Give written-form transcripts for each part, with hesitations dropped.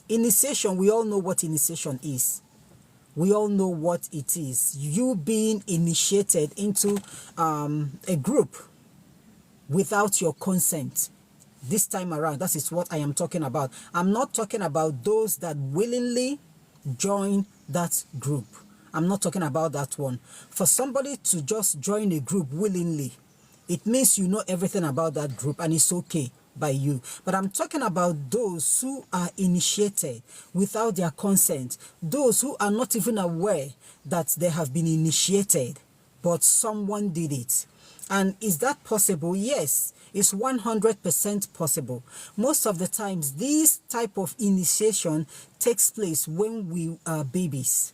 Initiation, we all know what initiation is. We all know what it is. You being initiated into a group without your consent. This time around, that is what I am talking about. I'm not talking about those that willingly join that group. I'm not talking about that one. For somebody to just join a group willingly, it means you know everything about that group and it's okay by you. But I'm talking about those who are initiated without their consent, those who are not even aware that they have been initiated, but someone did it. And is that possible? Yes, it's 100% possible. Most of the times, this type of initiation takes place when we are babies.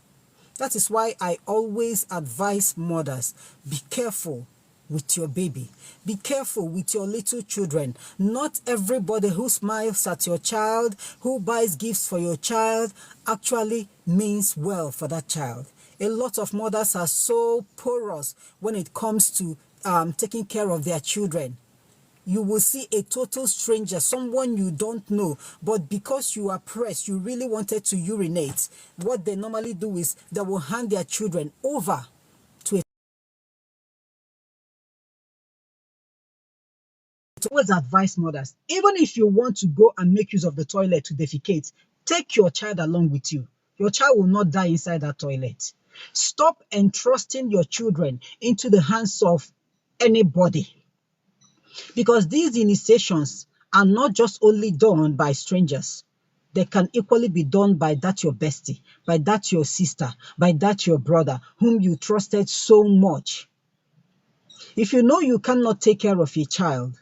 That is why I always advise mothers, be careful with your baby. Be careful with your little children. Not everybody who smiles at your child, who buys gifts for your child, actually means well for that child. A lot of mothers are so porous when it comes to taking care of their children. You will see a total stranger, someone you don't know, but because you are pressed, you really wanted to urinate, what they normally do is they will hand their children over to a... To always advise mothers, even if you want to go and make use of the toilet to defecate, take your child along with you. Your child will not die inside that toilet. Stop entrusting your children into the hands of anybody, because these initiations are not just only done by strangers. They can equally be done by that your bestie, by that your sister, by that your brother, whom you trusted so much. If you know you cannot take care of a child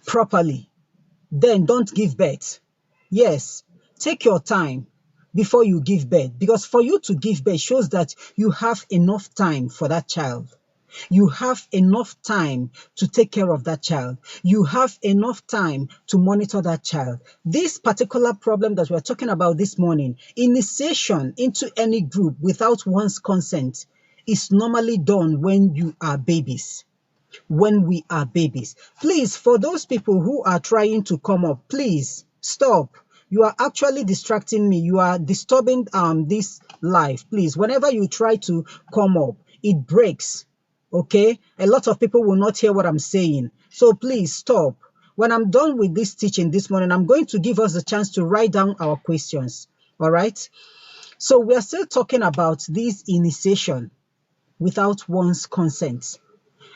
properly, then don't give birth. Yes, take your time before you give birth, because for you to give birth shows that you have enough time for that child. You have enough time to take care of that child. You have enough time to monitor that child. This particular problem that we're talking about this morning, initiation into any group without one's consent, is normally done when you are babies. When we are babies. Please, for those people who are trying to come up, please stop. You are actually distracting me. You are disturbing this live. Please, whenever you try to come up, it breaks. Okay, a lot of people will not hear what I'm saying, so please stop. When I'm done with this teaching this morning, I'm going to give us the chance to write down our questions. All right, so we are still talking about this initiation without one's consent.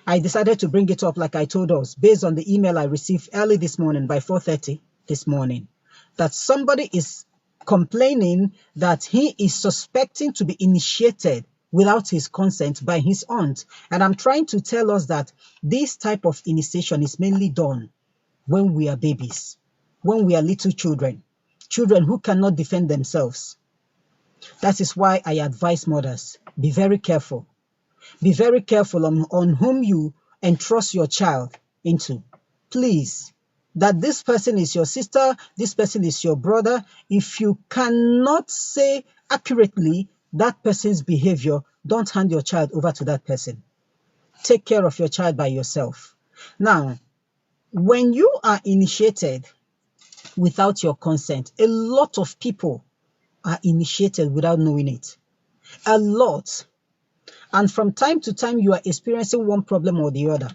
I decided to bring it up, like I told us, based on the email I received early this morning by 4:30 this morning, that somebody is complaining that he is suspecting to be initiated without his consent by his aunt. And I'm trying to tell us that this type of initiation is mainly done when we are babies, when we are little children, children who cannot defend themselves. That is why I advise mothers, be very careful. Be very careful on whom you entrust your child into. Please, that this person is your sister, this person is your brother. If you cannot say accurately that person's behavior, don't hand your child over to that person. Take care of your child by yourself. Now, when you are initiated without your consent, a lot of people are initiated without knowing it. A lot. And from time to time, you are experiencing one problem or the other,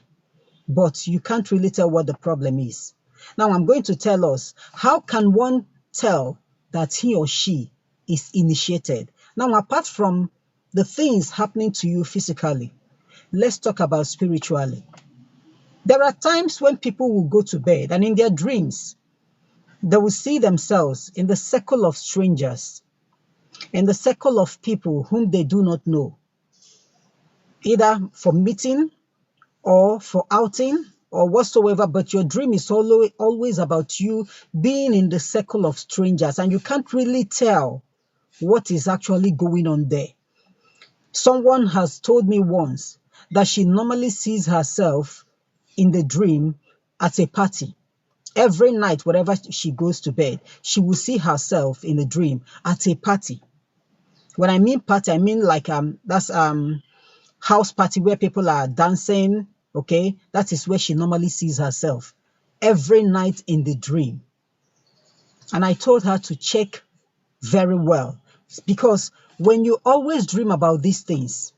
but you can't really tell what the problem is. Now, I'm going to tell us, how can one tell that he or she is initiated? Now, apart from the things happening to you physically, let's talk about spiritually. There are times when people will go to bed and in their dreams, they will see themselves in the circle of strangers, in the circle of people whom they do not know, either for meeting or for outing or whatsoever, but your dream is always about you being in the circle of strangers and you can't really tell what is actually going on there. Someone has told me once that she normally sees herself in the dream at a party. Every night, wherever she goes to bed, she will see herself in the dream at a party. When I mean party, I mean like that's house party where people are dancing. Okay, that is where she normally sees herself every night in the dream. And I told her to check very well, because when you always dream about these things,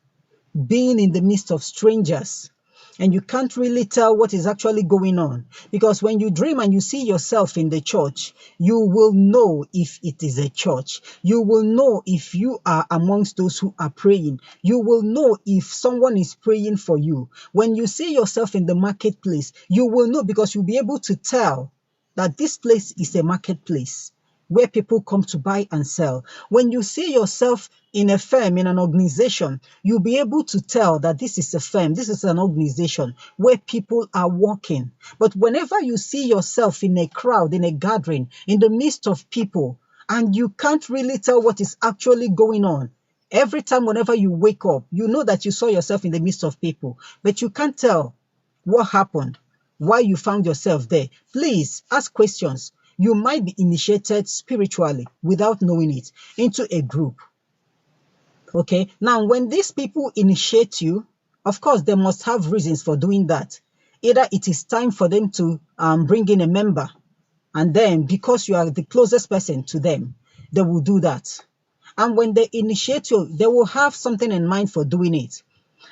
being in the midst of strangers, and you can't really tell what is actually going on, because when you dream and you see yourself in the church, you will know if it is a church. You will know if you are amongst those who are praying. You will know if someone is praying for you. When you see yourself in the marketplace, you will know, because you'll be able to tell that this place is a marketplace where people come to buy and sell. When you see yourself in a firm, in an organization, you'll be able to tell that this is a firm, this is an organization where people are working. But whenever you see yourself in a crowd, in a gathering, in the midst of people, and you can't really tell what is actually going on, every time whenever you wake up, you know that you saw yourself in the midst of people, but you can't tell what happened, why you found yourself there. Please ask questions. You might be initiated spiritually without knowing it into a group. Okay. Now, when these people initiate you, of course, they must have reasons for doing that. Either it is time for them to bring in a member, and then because you are the closest person to them, they will do that. And when they initiate you, they will have something in mind for doing it.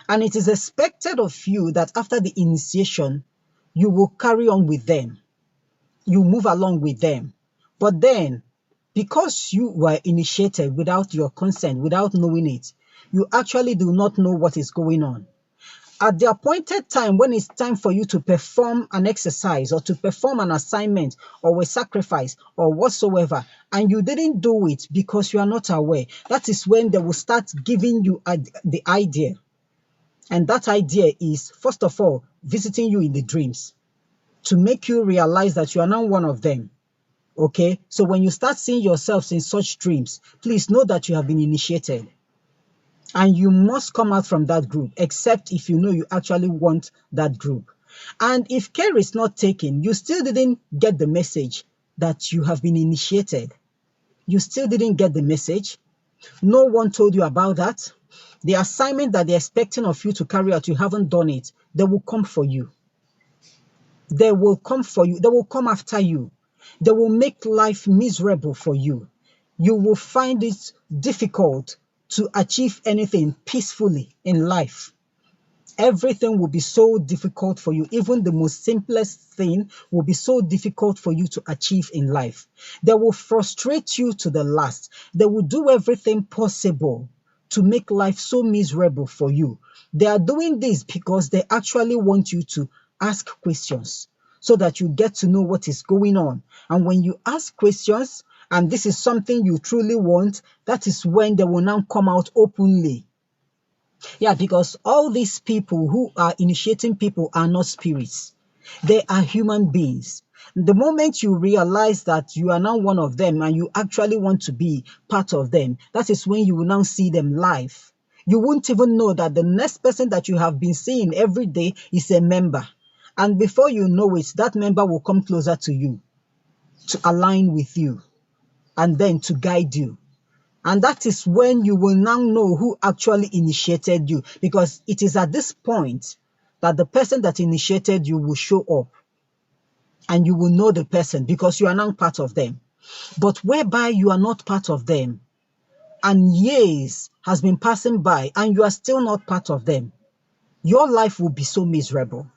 And it is expected of you that after the initiation, you will carry on with them. You move along with them. But then, because you were initiated without your consent, without knowing it, you actually do not know what is going on. At the appointed time, when it's time for you to perform an exercise or to perform an assignment or a sacrifice or whatsoever, and you didn't do it because you are not aware, that is when they will start giving you the idea. And that idea is, first of all, visiting you in the dreams to make you realize that you are not one of them. Okay? So when you start seeing yourselves in such dreams, please know that you have been initiated. And you must come out from that group, except if you know you actually want that group. And if care is not taken, you still didn't get the message that you have been initiated. You still didn't get the message. No one told you about that. The assignment that they're expecting of you to carry out, you haven't done it. They will come for you. They will come for you. They will come after you. They will make life miserable for you. You will find it difficult to achieve anything peacefully in life. Everything will be so difficult for you. Even the most simplest thing will be so difficult for you to achieve in life. They will frustrate you to the last. They will do everything possible to make life so miserable for you. They are doing this because they actually want you to ask questions so that you get to know what is going on. And when you ask questions, and this is something you truly want, that is when they will now come out openly. Yeah, because all these people who are initiating people are not spirits. They are human beings. The moment you realize that you are now one of them and you actually want to be part of them, that is when you will now see them live. You won't even know that the next person that you have been seeing every day is a member. And before you know it, that member will come closer to you, to align with you, and then to guide you. And that is when you will now know who actually initiated you, because it is at this point that the person that initiated you will show up and you will know the person because you are now part of them. But whereby you are not part of them and years has been passing by and you are still not part of them, your life will be so miserable.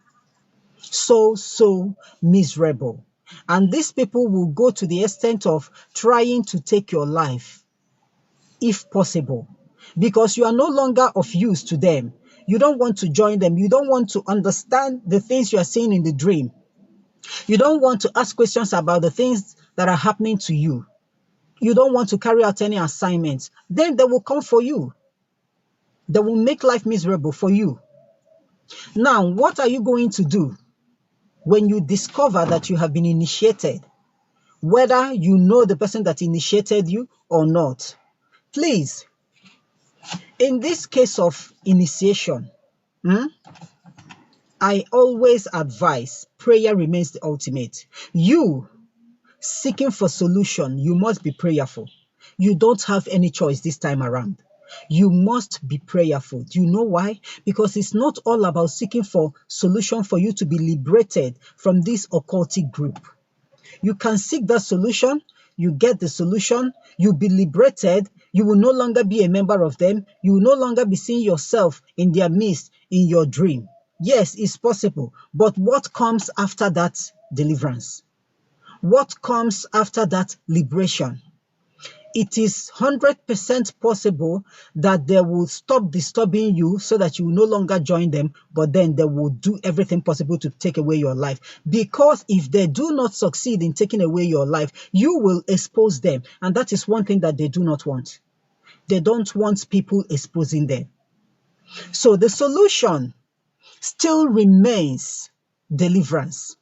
So miserable. And these people will go to the extent of trying to take your life, if possible, because you are no longer of use to them. You don't want to join them. You don't want to understand the things you are seeing in the dream. You don't want to ask questions about the things that are happening to you. You don't want to carry out any assignments. Then they will come for you. They will make life miserable for you. Now, what are you going to do when you discover that you have been initiated, whether you know the person that initiated you or not? Please, in this case of initiation, I always advise prayer remains the ultimate. You seeking for solution, you must be prayerful. You don't have any choice this time around. You must be prayerful. Do you know why? Because it's not all about seeking for solution for you to be liberated from this occultic group. You can seek that solution you get the solution, you'll be liberated, you will no longer be a member of them, you will no longer be seeing yourself in their midst in your dream. Yes, it's possible, but what comes after that deliverance? What comes after that liberation? It is 100% possible that they will stop disturbing you so that you will no longer join them, but then they will do everything possible to take away your life. Because if they do not succeed in taking away your life, you will expose them. And that is one thing that they do not want. They don't want people exposing them. So the solution still remains deliverance.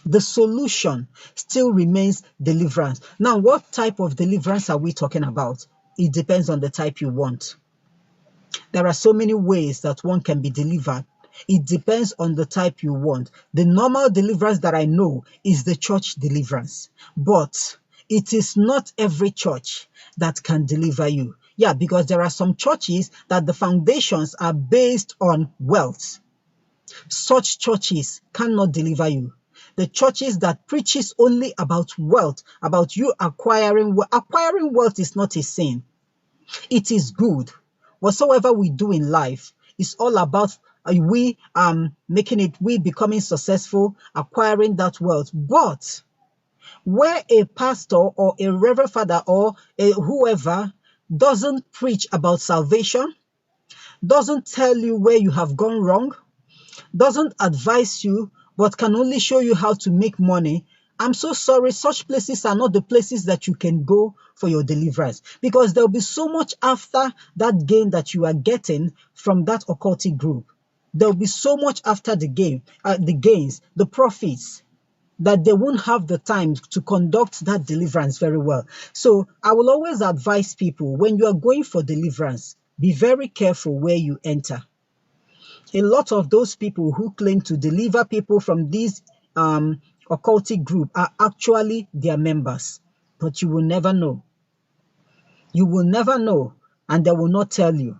The solution still remains deliverance. Now, what type of deliverance are we talking about? It depends on the type you want. There are so many ways that one can be delivered. It depends on the type you want. The normal deliverance that I know is the church deliverance, but it is not every church that can deliver you. Yeah, because there are some churches that the foundations are based on wealth. Such churches cannot deliver you. The churches that preaches only about wealth, about you acquiring wealth is not a sin. It is good. Whatsoever we do in life is all about we becoming successful, acquiring that wealth. But where a pastor or a reverend father or whoever doesn't preach about salvation, doesn't tell you where you have gone wrong, doesn't advise you, but can only show you how to make money, I'm so sorry, such places are not the places that you can go for your deliverance, because there'll be so much after that gain that you are getting from that occultic group. There'll be so much after the gains, the profits, that they won't have the time to conduct that deliverance very well. So I will always advise people, when you are going for deliverance, be very careful where you enter. A lot of those people who claim to deliver people from these occultic group are actually their members, but you will never know. You will never know, and they will not tell you.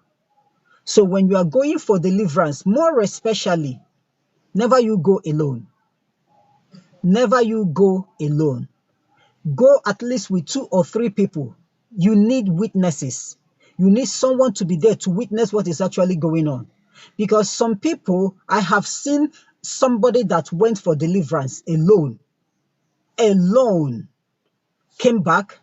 So when you are going for deliverance, more especially, never you go alone. Never you go alone. Go at least with 2 or 3 people. You need witnesses. You need someone to be there to witness what is actually going on. Because some people, I have seen somebody that went for deliverance alone, came back,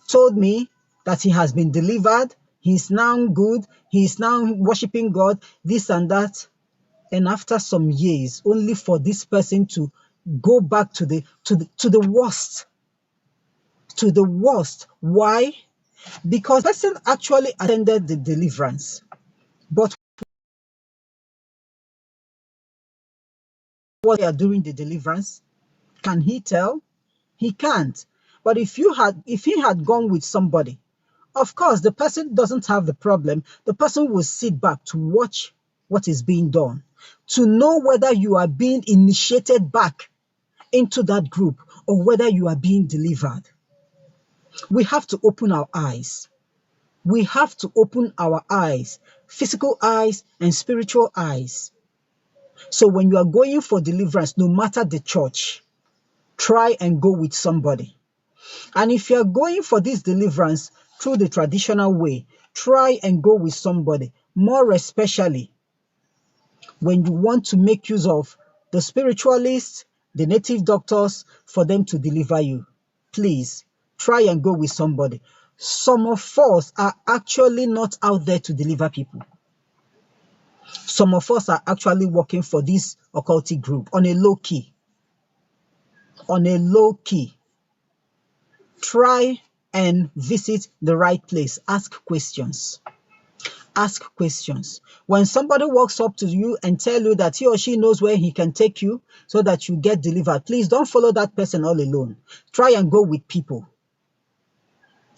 told me that he has been delivered, he's now good, he's now worshiping God, this and that. And after some years, only for this person to go back to the worst. To the worst. Why? Because the person actually attended the deliverance, but what they are doing the deliverance, can he tell? He can't. But if he had gone with somebody, of course the person doesn't have the problem. The person will sit back to watch what is being done, to know whether you are being initiated back into that group or whether you are being delivered. We have to open our eyes. We have to open our eyes, physical eyes and spiritual eyes. So when you are going for deliverance, no matter the church, try and go with somebody. And if you are going for this deliverance through the traditional way, try and go with somebody, more especially when you want to make use of the spiritualists, the native doctors, for them to deliver you. Please, try and go with somebody. Some of us are actually not out there to deliver people. Some of us are actually working for this occultic group on a low key. On a low key. Try and visit the right place. Ask questions. Ask questions. When somebody walks up to you and tell you that he or she knows where he can take you so that you get delivered, please don't follow that person all alone. Try and go with people.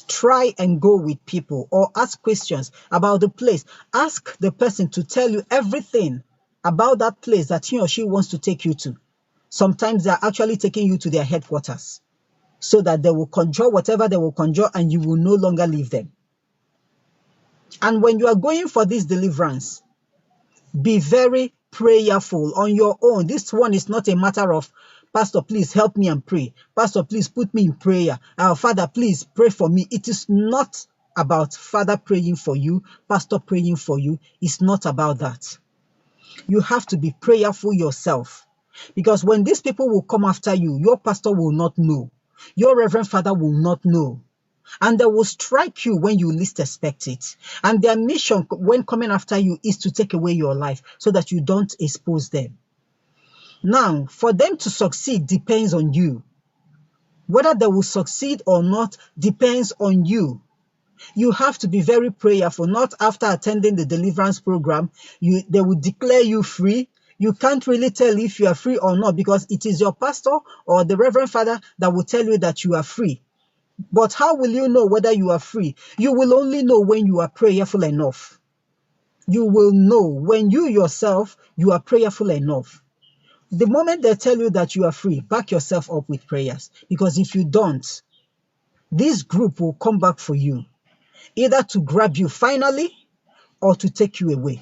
Try and go with people, or ask questions about the place. Ask the person to tell you everything about that place that he or she wants to take you to. Sometimes they are actually taking you to their headquarters so that they will conjure whatever they will conjure and you will no longer leave them. And when you are going for this deliverance, be very prayerful on your own. This one is not a matter of Pastor, please help me and pray. Pastor, please put me in prayer. Father, please pray for me. It is not about Father praying for you, Pastor praying for you. It's not about that. You have to be prayerful yourself. Because when these people will come after you, your pastor will not know. Your reverend father will not know. And they will strike you when you least expect it. And their mission when coming after you is to take away your life so that you don't expose them. Now, for them to succeed depends on you. Whether they will succeed or not depends on you. You have to be very prayerful. Not after attending the deliverance program, they will declare you free. You can't really tell if you are free or not because it is your pastor or the reverend father that will tell you that you are free. But how will you know whether you are free? You will only know when you are prayerful enough. You will know when you yourself, you are prayerful enough. The moment they tell you that you are free, back yourself up with prayers. Because if you don't, this group will come back for you, either to grab you finally or to take you away,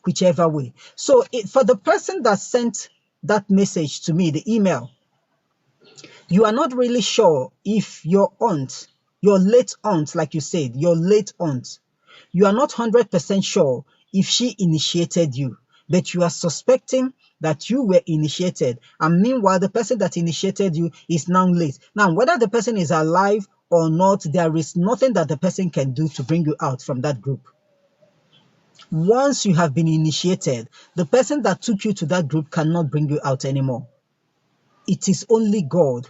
whichever way. So for the person that sent that message to me, the email, you are not really sure if your aunt, your late aunt, like you said, your late aunt, you are not 100% sure if she initiated you, but you are suspecting that you were initiated. And meanwhile, the person that initiated you is now late. Now, whether the person is alive or not, there is nothing that the person can do to bring you out from that group. Once you have been initiated, the person that took you to that group cannot bring you out anymore. It is only God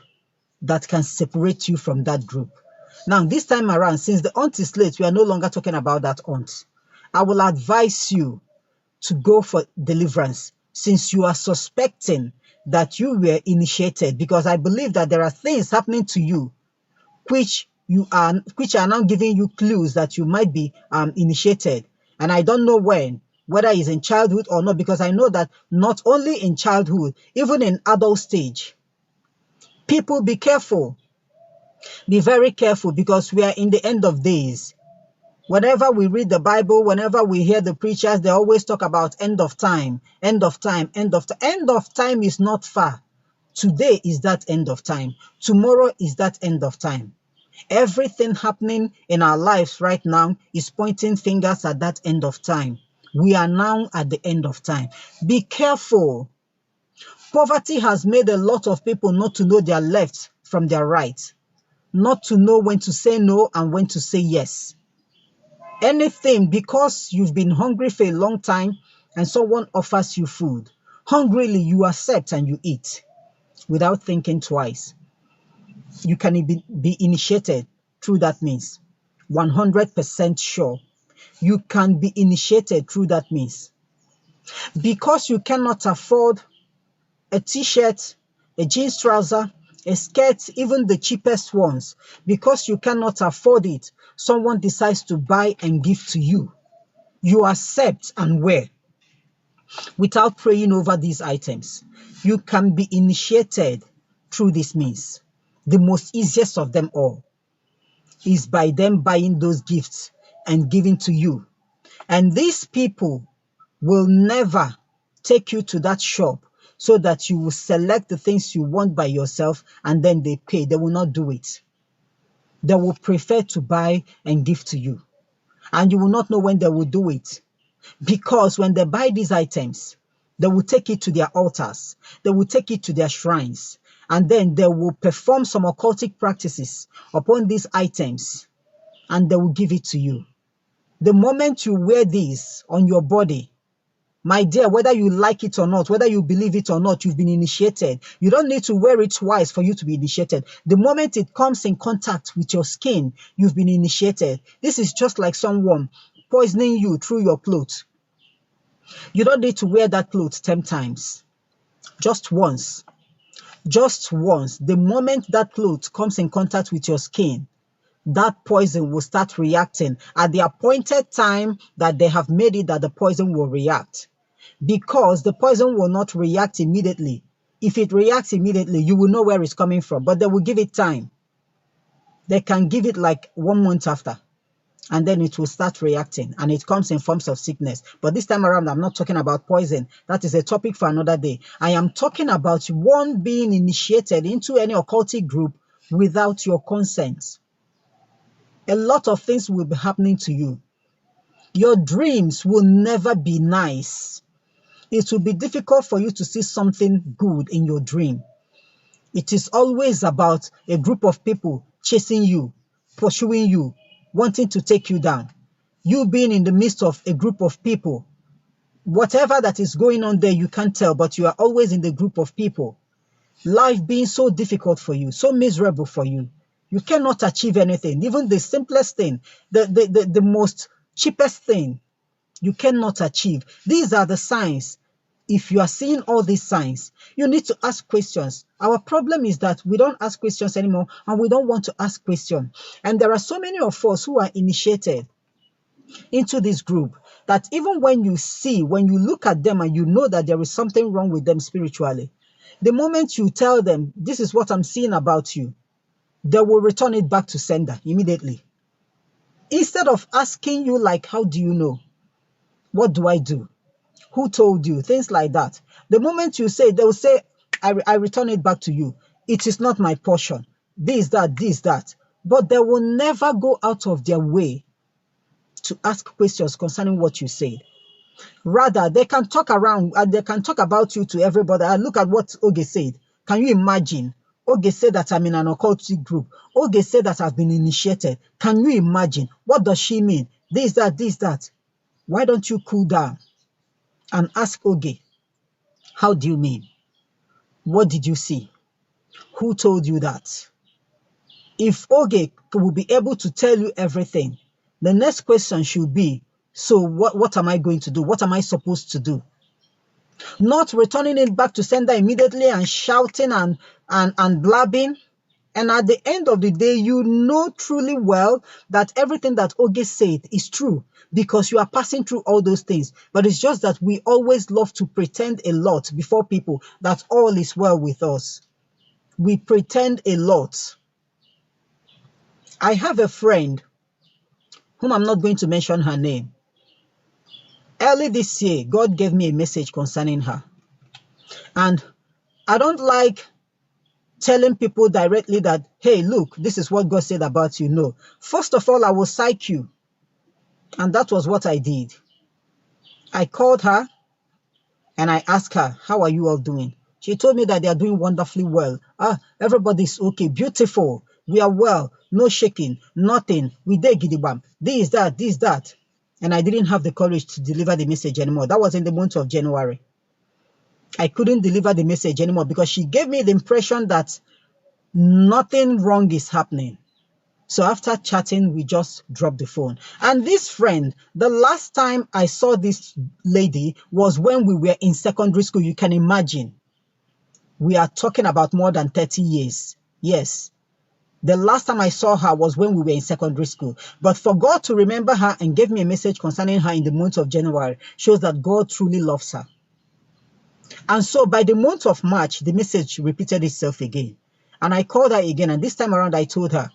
that can separate you from that group. Now, this time around, since the aunt is late, we are no longer talking about that aunt. I will advise you to go for deliverance since you are suspecting that you were initiated, because I believe that there are things happening to you which are now giving you clues that you might be initiated. And I don't know when, whether it's in childhood or not, because I know that not only in childhood, even in adult stage, people, be careful. Be very careful, because we are in the end of days. Whenever we read the Bible, whenever we hear the preachers, they always talk about end of time, end of time, end of time. End of time is not far. Today is that end of time. Tomorrow is that end of time. Everything happening in our lives right now is pointing fingers at that end of time. We are now at the end of time. Be careful. Poverty has made a lot of people not to know their left from their right, not to know when to say no and when to say yes. Anything, because you've been hungry for a long time and someone offers you food, hungrily you accept and you eat without thinking twice. You can be initiated through that means. 100% sure. You can be initiated through that means. Because you cannot afford a t-shirt, a jeans trouser, a skirt, even the cheapest ones, because you cannot afford it, someone decides to buy and give to you. You accept and wear without praying over these items. You can be initiated through this means. The most easiest of them all is by them buying those gifts and giving to you. And these people will never take you to that shop so that you will select the things you want by yourself and then they pay. They will not do it. They will prefer to buy and give to you. And you will not know when they will do it. Because when they buy these items, they will take it to their altars. They will take it to their shrines. And then they will perform some occultic practices upon these items. And they will give it to you. The moment you wear these on your body, my dear, whether you like it or not, whether you believe it or not, you've been initiated. You don't need to wear it twice for you to be initiated. The moment it comes in contact with your skin, you've been initiated. This is just like someone poisoning you through your clothes. You don't need to wear that clothes 10 times. Just once. Just once. The moment that cloth comes in contact with your skin, that poison will start reacting at the appointed time that they have made it that the poison will react. Because the poison will not react immediately. If it reacts immediately, you will know where it's coming from, but they will give it time. They can give it like 1 month after. and then it will start reacting, and it comes in forms of sickness. But this time around, I'm not talking about poison. That is a topic for another day. I am talking about one being initiated into any occultic group without your consent. A lot of things will be happening to you. Your dreams will never be nice. It will be difficult for you to see something good in your dream. It is always about a group of people chasing you, pursuing you, wanting to take you down. You being in the midst of a group of people, whatever that is going on there, you can't tell, but you are always in the group of people. Life being so difficult for you, so miserable for you. You cannot achieve anything, even the simplest thing, the most cheapest thing, you cannot achieve. These are the signs. If you are seeing all these signs, you need to ask questions. Our problem is that we don't ask questions anymore, and we don't want to ask questions. And there are so many of us who are initiated into this group that even when you look at them and you know that there is something wrong with them spiritually, the moment you tell them, this is what I'm seeing about you, they will return it back to sender immediately. Instead of asking you like, how do you know? What do I do? Who told you? Things like that. The moment you say, they will say, I return it back to you. It is not my portion. This, that. But they will never go out of their way to ask questions concerning what you said. Rather, they can talk around and they can talk about you to everybody. And look at what Oge said. Can you imagine? Oge said that I'm in an occultic group. Oge said that I've been initiated. Can you imagine? What does she mean? This, that. Why don't you cool down and ask Oge, how do you mean? What did you see? Who told you that? If Oge will be able to tell you everything, the next question should be, so what am I going to do? What am I supposed to do? Not returning it back to sender immediately and shouting and blabbing. And at the end of the day, you know truly well that everything that Oge said is true because you are passing through all those things. But it's just that we always love to pretend a lot before people that all is well with us. We pretend a lot. I have a friend whom I'm not going to mention her name. Early this year, God gave me a message concerning her. And I don't like telling people directly that, hey, look, this is what God said about you. No. First of all, I will psych you. And that was what I did. I called her and I asked her, how are you all doing? She told me that they are doing wonderfully well. Everybody's okay, beautiful. We are well, no shaking, nothing. We did gidibam. This, that. And I didn't have the courage to deliver the message anymore. That was in the month of January. I couldn't deliver the message anymore because she gave me the impression that nothing wrong is happening. So after chatting, we just dropped the phone. And this friend, the last time I saw this lady was when we were in secondary school. You can imagine. We are talking about more than 30 years. Yes. The last time I saw her was when we were in secondary school. But for God to remember her and give me a message concerning her in the month of January shows that God truly loves her. And so by the month of March, the message repeated itself again. And I called her again. And this time around, I told her,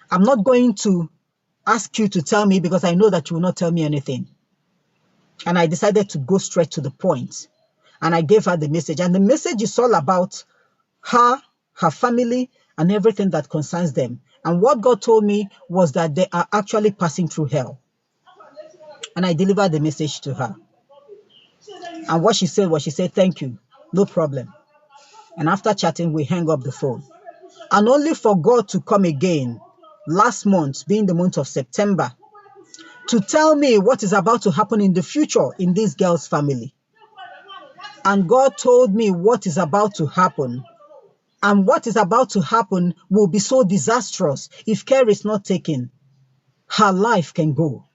I'm not going to ask you to tell me because I know that you will not tell me anything. And I decided to go straight to the point. And I gave her the message. And the message is all about her, her family, and everything that concerns them. And what God told me was that they are actually passing through hell. And I delivered the message to her. And what she said was, she said, thank you, no problem. And after chatting, we hung up the phone. And only for God to come again last month, being the month of September, to tell me what is about to happen in the future in this girl's family. And God told me what is about to happen. And what is about to happen will be so disastrous if care is not taken. Her life can go.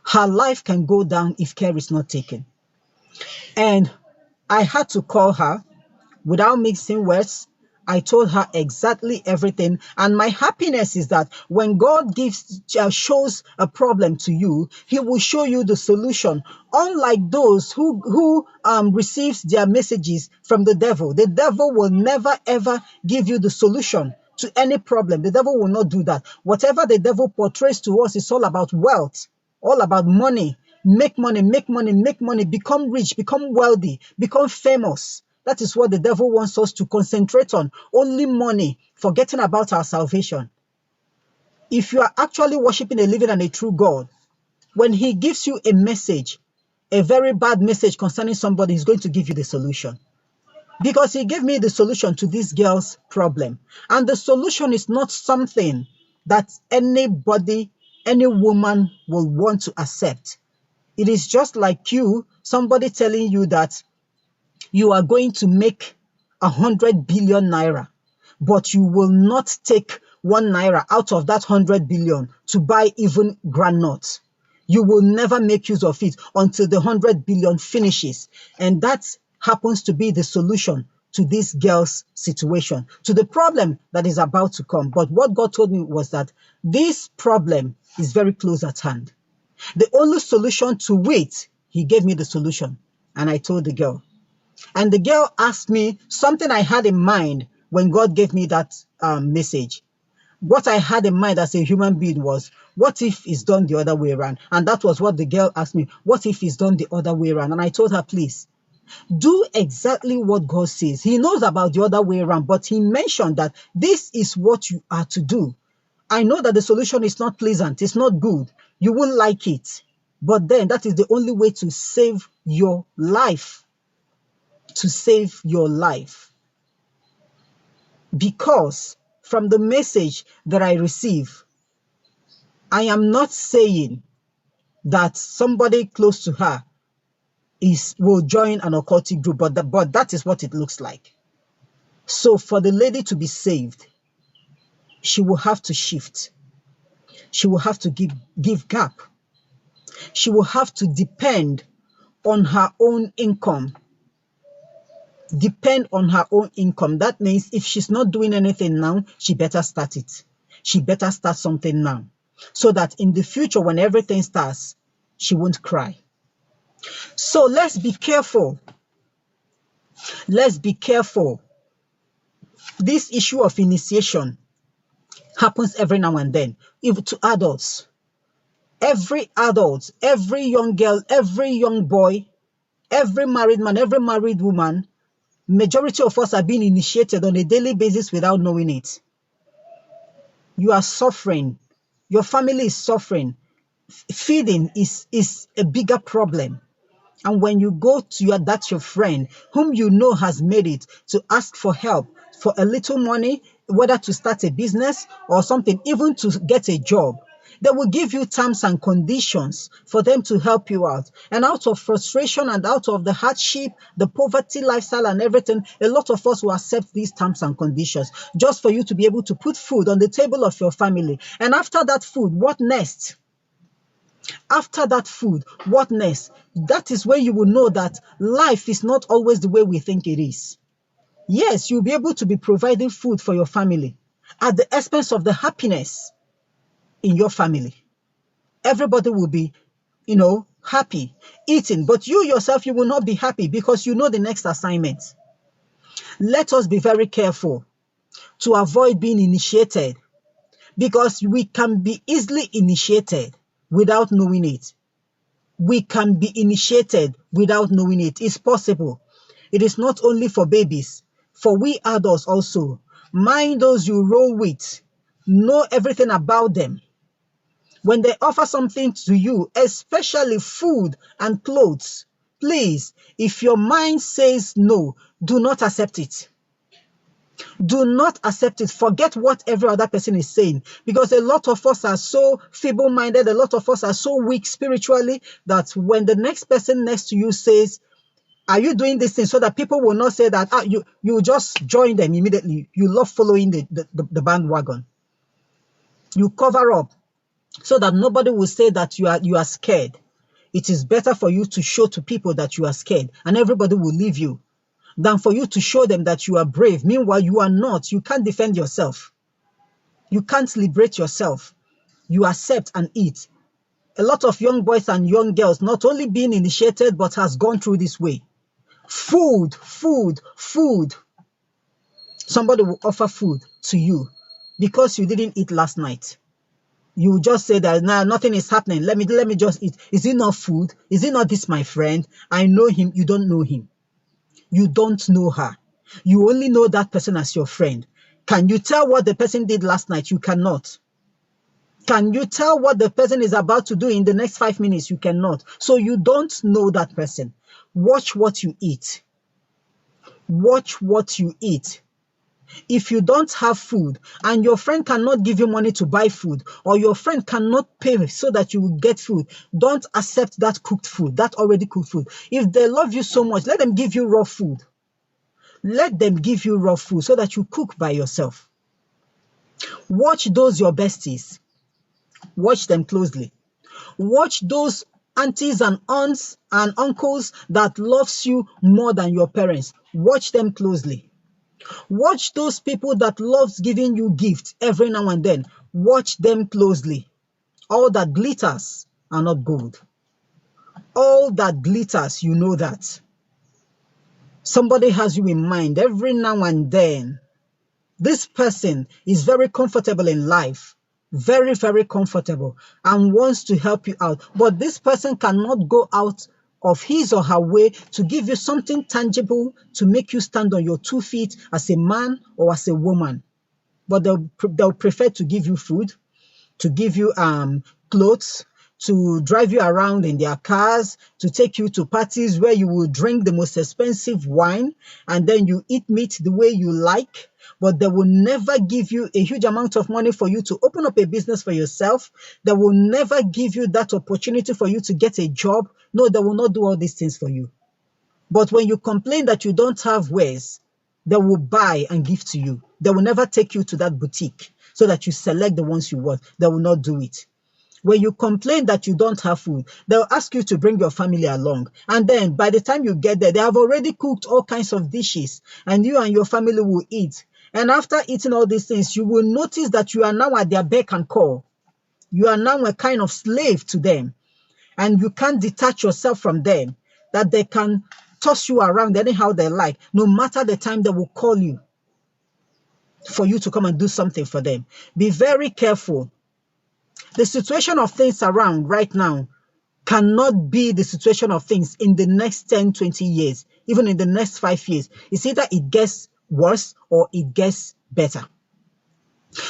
Her life can go down if care is not taken. And I had to call her without mixing words. I told her exactly everything. And my happiness is that when God shows a problem to you, he will show you the solution. Unlike those who receives their messages from the devil will never ever give you the solution to any problem. The devil will not do that. Whatever the devil portrays to us is all about wealth, all about money. Make money, make money, make money, become rich, become wealthy, become famous. That is what the devil wants us to concentrate on. Only money, forgetting about our salvation. If you are actually worshiping a living and a true God, when he gives you a message, a very bad message concerning somebody, he's going to give you the solution. Because he gave me the solution to this girl's problem. And the solution is not something that anybody, any woman will want to accept. It is just like somebody telling you that you are going to make 100 billion naira, but you will not take 1 naira out of that 100 billion to buy even groundnut. You will never make use of it until the 100 billion finishes. And that happens to be the solution to this girl's situation, to the problem that is about to come. But what God told me was that this problem is very close at hand. The only solution to it, he gave me the solution. And I told the girl. And the girl asked me something I had in mind when God gave me that message. What I had in mind as a human being was, what if it's done the other way around? And that was what the girl asked me. What if it's done the other way around? And I told her, please, do exactly what God says. He knows about the other way around, but he mentioned that this is what you are to do. I know that the solution is not pleasant. It's not good. You won't like it. But then that is the only way to save your life. To save your life. Because from the message that I receive, I am not saying that somebody close to her will join an occultic group, but that is what it looks like. So for the lady to be saved, she will have to shift. She will have to give gap. She will have to depend on her own income. Depend on her own income. That means if she's not doing anything now, she better start it. She better start something now, so that in the future, when everything starts, she won't cry. So let's be careful. Let's be careful. This issue of initiation happens every now and then, even to adults. Every adult, every young girl, every young boy, every married man, every married woman, majority of us are being initiated on a daily basis without knowing it. You are suffering. Your family is suffering. Feeding is a bigger problem. And when you go to that's your friend whom you know has made it, to ask for help for a little money, whether to start a business or something, even to get a job, they will give you terms and conditions for them to help you out. And out of frustration and out of the hardship, the poverty lifestyle and everything, a lot of us will accept these terms and conditions just for you to be able to put food on the table of your family. And after that food, what next? After that food, what next? That is where you will know that life is not always the way we think it is. Yes, you'll be able to be providing food for your family at the expense of the happiness in your family. Everybody will be, happy, eating, but you yourself, you will not be happy because you know the next assignment. Let us be very careful to avoid being initiated, because we can be easily initiated without knowing it. We can be initiated without knowing it. It's possible. It is not only for babies, for we adults also. Mind those you roll with. Know everything about them. When they offer something to you, especially food and clothes, please, if your mind says no, do not accept it. Do not accept it. Forget what every other person is saying, because a lot of us are so feeble-minded, a lot of us are so weak spiritually, that when the next person next to you says, are you doing this thing, so that people will not say that you just join them immediately. You love following the bandwagon. You cover up so that nobody will say that you are scared. It is better for you to show to people that you are scared, and everybody will leave you, than for you to show them that you are brave. Meanwhile, you are not. You can't defend yourself. You can't liberate yourself. You accept and eat. A lot of young boys and young girls not only being initiated, but has gone through this way. Food, food, food. Somebody will offer food to you. because you didn't eat last night. You just say that now nothing is happening. Let me just eat. Is it not food? Is it not this my friend? I know him. You don't know him. You don't know her. You only know that person as your friend. Can you tell what the person did last night? You cannot. Can you tell what the person is about to do in the next 5 minutes? You cannot. So you don't know that person. Watch what you eat. Watch what you eat. If you don't have food and your friend cannot give you money to buy food, or your friend cannot pay so that you will get food, don't accept that cooked food, that already cooked food. If they love you so much, let them give you raw food. Let them give you raw food so that you cook by yourself. Watch those your besties. Watch them closely. Watch those aunties and aunts and uncles that loves you more than your parents. Watch them closely. Watch those people that loves giving you gifts every now and then. Watch them closely. All that glitters are not gold. All that glitters, you know that. Somebody has you in mind every now and then. This person is very comfortable in life. Very, very comfortable and wants to help you out. But this person cannot go out of his or her way to give you something tangible to make you stand on your 2 feet as a man or as a woman. But they'll prefer to give you food, to give you clothes, to drive you around in their cars, to take you to parties where you will drink the most expensive wine and then you eat meat the way you like. But they will never give you a huge amount of money for you to open up a business for yourself. They will never give you that opportunity for you to get a job. No, they will not do all these things for you. But when you complain that you don't have wares, they will buy and give to you. They will never take you to that boutique so that you select the ones you want. They will not do it. When you complain that you don't have food, they'll ask you to bring your family along. And then by the time you get there, they have already cooked all kinds of dishes and you and your family will eat. And after eating all these things, you will notice that you are now at their beck and call. You are now a kind of slave to them. And you can't detach yourself from them, that they can toss you around anyhow they like. No matter the time, they will call you for you to come and do something for them. Be very careful. The situation of things around right now cannot be the situation of things in the next 10, 20 years, even in the next 5 years. It's either it gets worse or it gets better.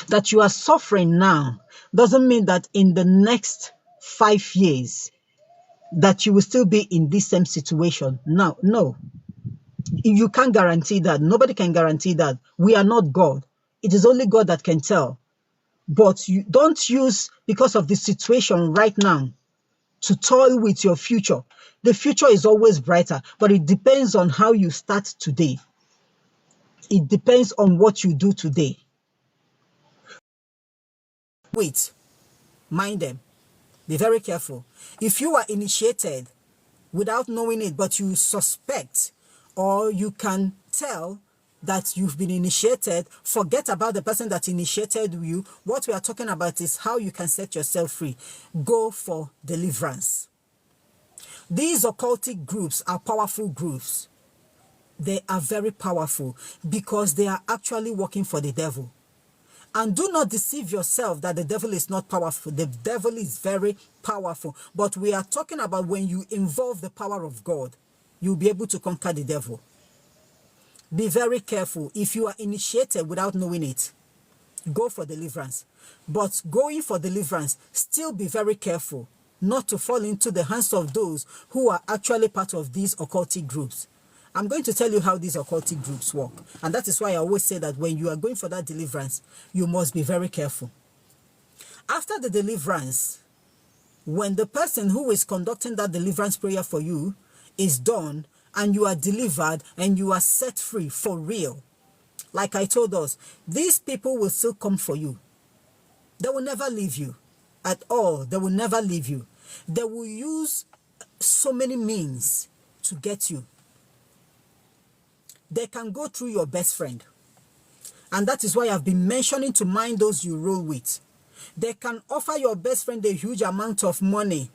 That you are suffering now doesn't mean that in the next 5 years that you will still be in this same situation. No. You can't guarantee that. Nobody can guarantee that. We are not God. It is only God that can tell. But you don't use, because of the situation right now, to toil with your future. The future is always brighter, but it depends on how you start today. It depends on what you do today. Wait, mind them. Be very careful. If you are initiated without knowing it, but you suspect or you can tell that you've been initiated, forget about the person that initiated you. What we are talking about is how you can set yourself free. Go for deliverance. These occultic groups are powerful groups. They are very powerful because they are actually working for the devil. And do not deceive yourself that the devil is not powerful. The devil is very powerful. But we are talking about when you involve the power of God, you'll be able to conquer the devil. Be very careful. If you are initiated without knowing it, go for deliverance. But going for deliverance, still be very careful not to fall into the hands of those who are actually part of these occultic groups. I'm going to tell you how these occultic groups work. And that is why I always say that when you are going for that deliverance, you must be very careful. After the deliverance, when the person who is conducting that deliverance prayer for you is done, and you are delivered and you are set free for real, like I told us, these people will still come for you. They will never leave you at all. They will never leave you. They will use so many means to get you. They can go through your best friend. And that is why I've been mentioning to mind those you roll with. They can offer your best friend a huge amount of money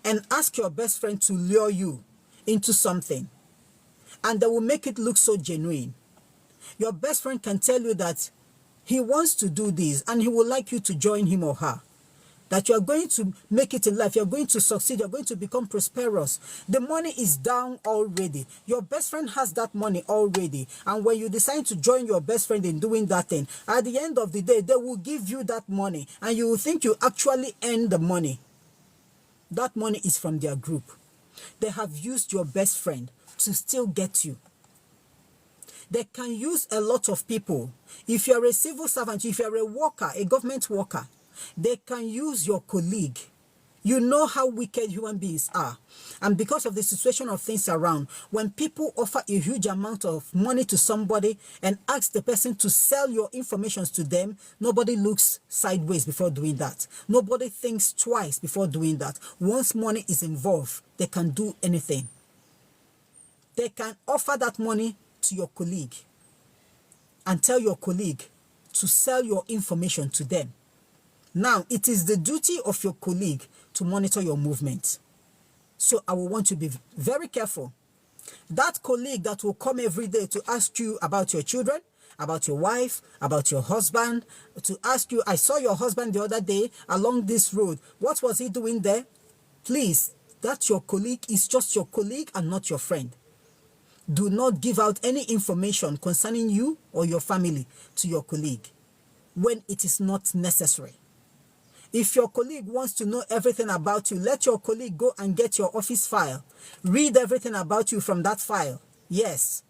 and ask your best friend to lure you into something. And they will make it look so genuine. Your best friend can tell you that He wants to do this, and he would like you to join him or her. That you are going to make it in life, you're going to succeed, you're going to become prosperous. The money is down already. Your best friend has that money already. And when you decide to join your best friend in doing that thing, at the end of the day, they will give you that money. And you will think you actually earn the money. That money is from their group. They have used your best friend to still get you. They can use a lot of people. If you're a civil servant, if you're a worker, a government worker, they can use your colleague. You know how wicked human beings are. And because of the situation of things around, when people offer a huge amount of money to somebody and ask the person to sell your information to them, nobody looks sideways before doing that. Nobody thinks twice before doing that. Once money is involved, they can do anything. They can offer that money to your colleague and tell your colleague to sell your information to them. Now, it is the duty of your colleague to monitor your movement. So I will want you to be very careful. That colleague that will come every day to ask you about your children, about your wife, about your husband, to ask you, I saw your husband the other day along this road. What was he doing there? Please, that your colleague is just your colleague and not your friend. Do not give out any information concerning you or your family to your colleague when it is not necessary. If your colleague wants to know everything about you, let your colleague go and get your office file. Read everything about you from that file. Yes.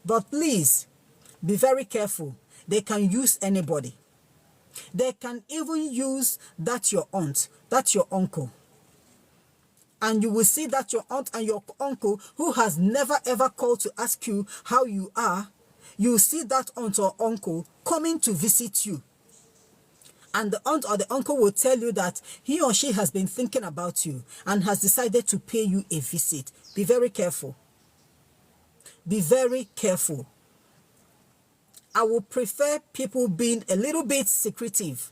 But please, be very careful. They can use anybody. They can even use that your aunt, that your uncle. And you will see that your aunt and your uncle, who has never ever called to ask you how you are, you will see that aunt or uncle coming to visit you. And the aunt or the uncle will tell you that he or she has been thinking about you and has decided to pay you a visit. Be very careful. Be very careful. I would prefer people being a little bit secretive.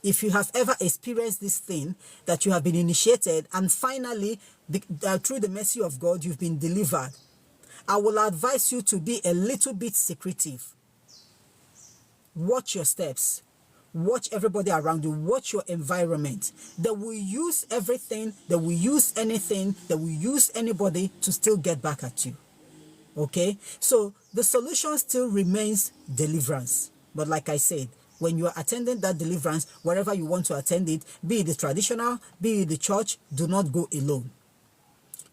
If you have ever experienced this thing, that you have been initiated and finally, through the mercy of God, you've been delivered, I will advise you to be a little bit secretive. Watch your steps. Watch everybody around you. Watch your environment. They will use everything. They will use anything. They will use anybody to still get back at you. Okay? So the solution still remains deliverance. But like I said, when you are attending that deliverance, wherever you want to attend it, be it the traditional, be it the church, do not go alone.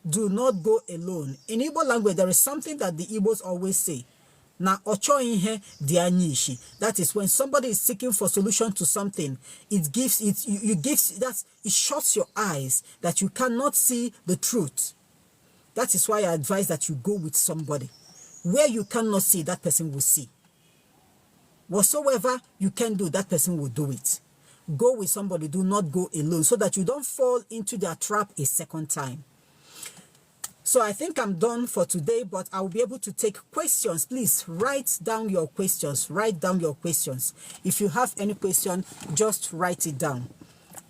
Do not go alone. In Igbo language, there is something that the Igbos always say. Na ocho ihe dianishi. That is when somebody is seeking for solution to something, it gives it it shuts your eyes that you cannot see the truth. That is why I advise that you go with somebody. Where you cannot see, that person will see. Whatsoever you can do, that person will do it. Go with somebody. Do not go alone, so that you don't fall into their trap a second time. So I think I'm done for today, but I'll be able to take questions. Please write down your questions. Write down your questions. If you have any question, just write it down.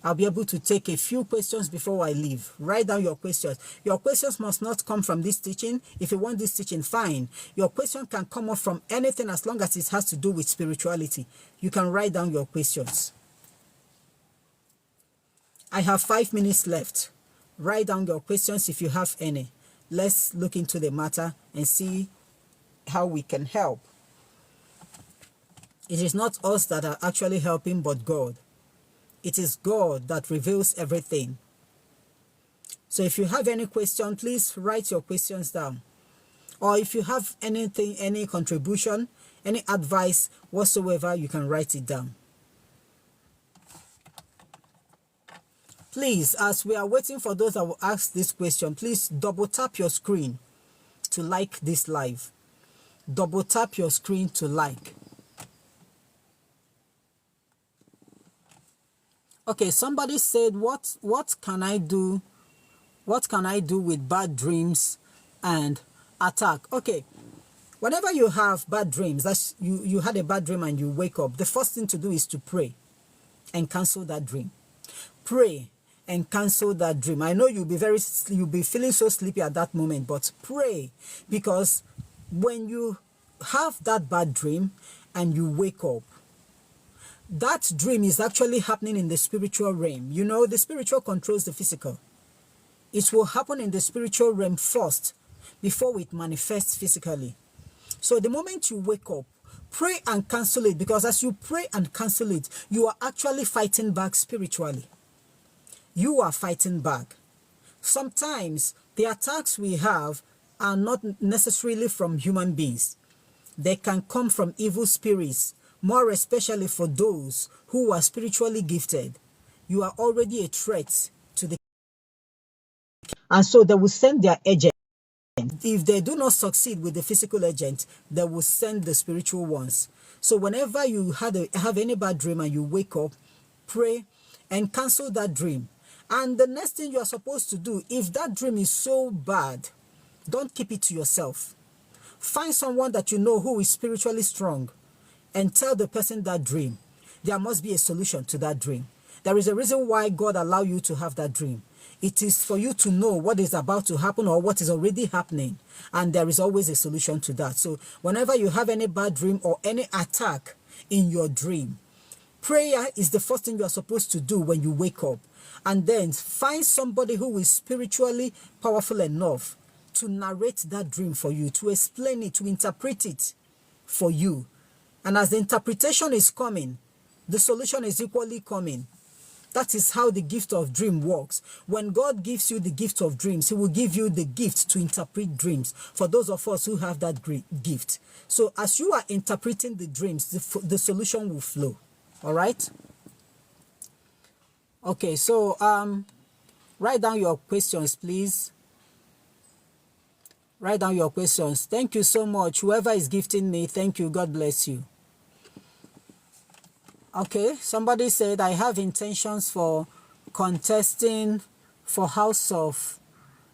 I'll be able to take a few questions before I leave. Write down your questions. Your questions must not come from this teaching. If you want this teaching, fine. Your question can come up from anything as long as it has to do with spirituality. You can write down your questions. I have 5 minutes left. Write down your questions if you have any. Let's look into the matter and see how we can help. It is not us that are actually helping, but God. It is God that reveals everything. So if you have any question, please write your questions down. Or if you have anything, any contribution, any advice whatsoever, you can write it down. Please, as we are waiting for those that will ask this question, please double tap your screen to like this live. Double tap your screen to like. Okay, somebody said, what can I do? What can I do with bad dreams and attack? Okay, whenever you have bad dreams, that's you had a bad dream and you wake up, the first thing to do is to pray and cancel that dream. Pray and cancel that dream. I know you'll be feeling so sleepy at that moment, but pray, because when you have that bad dream and you wake up, that dream is actually happening in the spiritual realm. You know, the spiritual controls the physical. It will happen in the spiritual realm first before it manifests physically. So the moment you wake up, pray and cancel it, because as you pray and cancel it, you are actually fighting back spiritually. You are fighting back. Sometimes the attacks we have are not necessarily from human beings. They can come from evil spirits, more especially for those who are spiritually gifted. You are already a threat to the... And so they will send their agent. If they do not succeed with the physical agent, they will send the spiritual ones. So whenever you have any bad dream and you wake up, pray and cancel that dream. And the next thing you are supposed to do, if that dream is so bad, don't keep it to yourself. Find someone that you know who is spiritually strong and tell the person that dream. There must be a solution to that dream. There is a reason why God allowed you to have that dream. It is for you to know what is about to happen or what is already happening. And there is always a solution to that. So whenever you have any bad dream or any attack in your dream, prayer is the first thing you are supposed to do when you wake up. And then find somebody who is spiritually powerful enough to narrate that dream for you, to explain it, to interpret it for you. And as the interpretation is coming, the solution is equally coming. That is how the gift of dream works. When God gives you the gift of dreams, he will give you the gift to interpret dreams for those of us who have that great gift. So as you are interpreting the dreams, the solution will flow. All right? Okay, so write down your questions, please. Write down your questions. Thank you so much. Whoever is gifting me, thank you. God bless you. Okay, somebody said, I have intentions for contesting for House of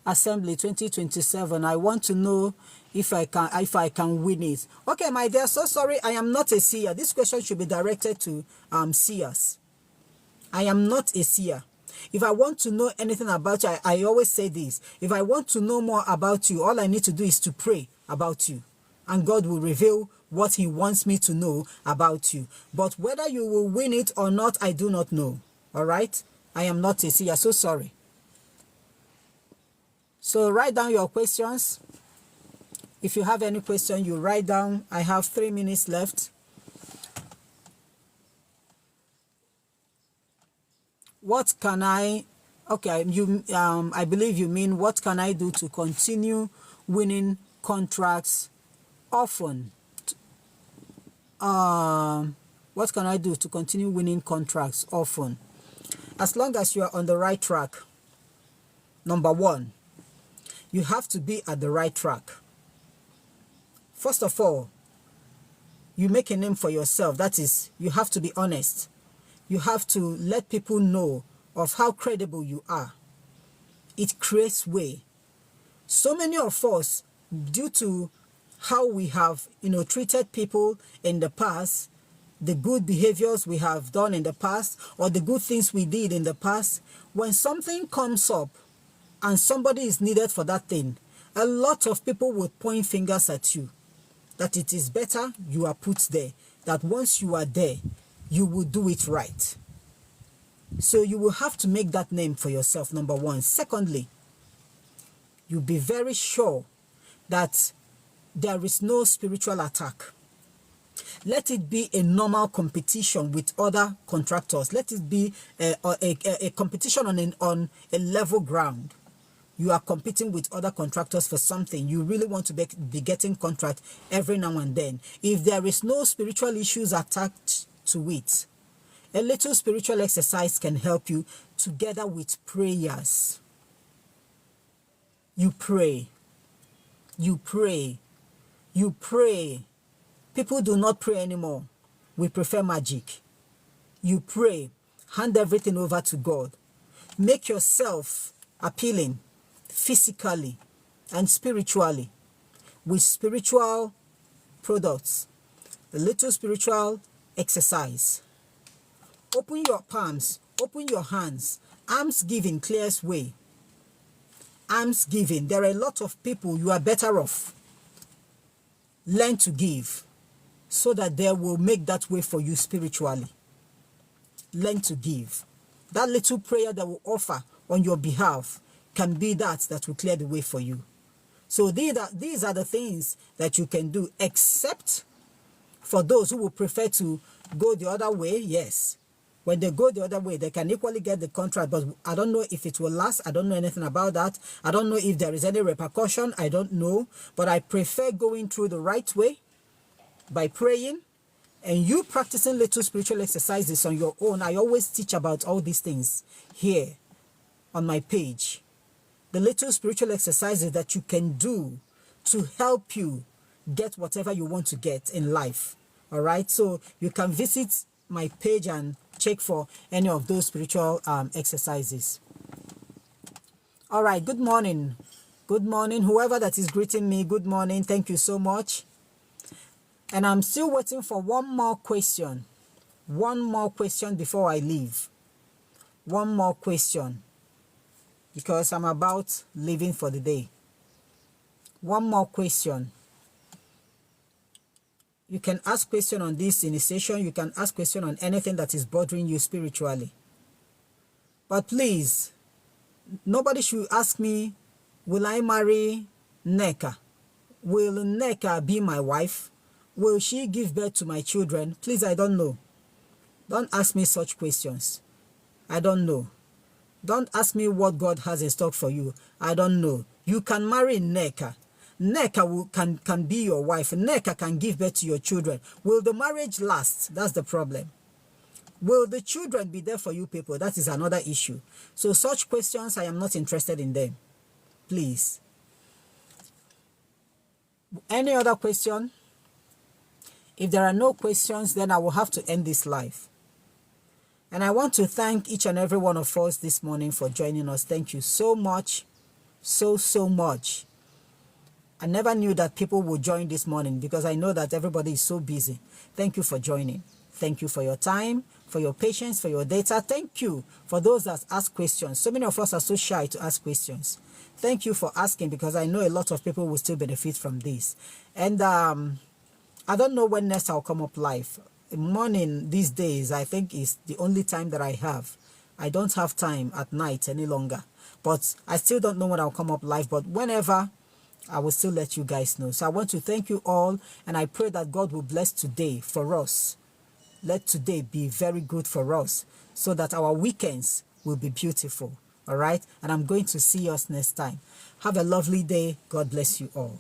Assembly 2027. I want to know if I can win it. Okay, my dear, so sorry, I am not a seer. This question should be directed to seers. I am not a seer. If I want to know anything about you, I always say this. If I want to know more about you, all I need to do is to pray about you. And God will reveal what he wants me to know about you. But whether you will win it or not, I do not know. All right? I am not a seer. So sorry. So write down your questions. If you have any question, you write down. I have 3 minutes left. What can I... Okay, I believe you mean what can I do to continue winning contracts often? What can I do to continue winning contracts often? As long as you are on the right track. Number one, you have to be at the right track. First of all, you make a name for yourself. That is, you have to be honest. You have to let people know of how credible you are. It creates way. So many of us, due to how we have, treated people in the past, the good behaviors we have done in the past, or the good things we did in the past, when something comes up and somebody is needed for that thing, a lot of people would point fingers at you. That it is better you are put there. That once you are there, you will do it right. So you will have to make that name for yourself, number one. Secondly, you'll be very sure that there is no spiritual attack. Let it be a normal competition with other contractors. Let it be a competition on a level ground. You are competing with other contractors for something. You really want to be getting contract every now and then. If there is no spiritual issues attached to it, a little spiritual exercise can help you together with prayers. You pray. You pray. You pray. People do not pray anymore. We prefer magic. You pray. Hand everything over to God. Make yourself appealing physically and spiritually with spiritual products. A little spiritual exercise. Open your palms. Open your hands. Alms giving clears way. Alms giving. There are a lot of people you are better off. Learn to give so that they will make that way for you spiritually. learn to give. That little prayer that will offer on your behalf can be that will clear the way for you. So these are the things that you can do, except for those who would prefer to go the other way. Yes, when they go the other way, they can equally get the contract, but I don't know if it will last. I don't know anything about that. I don't know if there is any repercussion. I don't know, but I prefer going through the right way by praying and you practicing little spiritual exercises on your own. I always teach about all these things here on my page. The little spiritual exercises that you can do to help you get whatever you want to get in life. All right, so you can visit my page and check for any of those spiritual exercises. All right, good morning. Good morning, whoever that is greeting me. Good morning. Thank you so much. And I'm still waiting for one more question. One more question before I leave. One more question, because I'm about leaving for the day. One more question. You can ask question on this initiation. You can ask question on anything that is bothering you spiritually. But please, nobody should ask me, will I marry Nneka? Will Nneka be my wife? Will she give birth to my children? Please, I don't know. Don't ask me such questions. I don't know. Don't ask me what God has in stock for you. I don't know. You can marry Nneka. Nneka can be your wife. Nneka can give birth to your children. Will the marriage last? That's the problem. Will the children be there for you people? That is another issue. So such questions, I am not interested in them. Please. Any other question? If there are no questions, then I will have to end this live. And I want to thank each and every one of us this morning for joining us. Thank you so much. So much. I never knew that people would join this morning because I know that everybody is so busy. Thank you for joining. Thank you for your time, for your patience, for your data. Thank you for those that ask questions. So many of us are so shy to ask questions. Thank you for asking, because I know a lot of people will still benefit from this. And I don't know when next I'll come up live. Morning these days, I think, is the only time that I have. I don't have time at night any longer. But I still don't know when I'll come up live. But whenever, I will still let you guys know. So I want to thank you all. And I pray that God will bless today for us. Let today be very good for us, so that our weekends will be beautiful. All right? And I'm going to see us next time. Have a lovely day. God bless you all.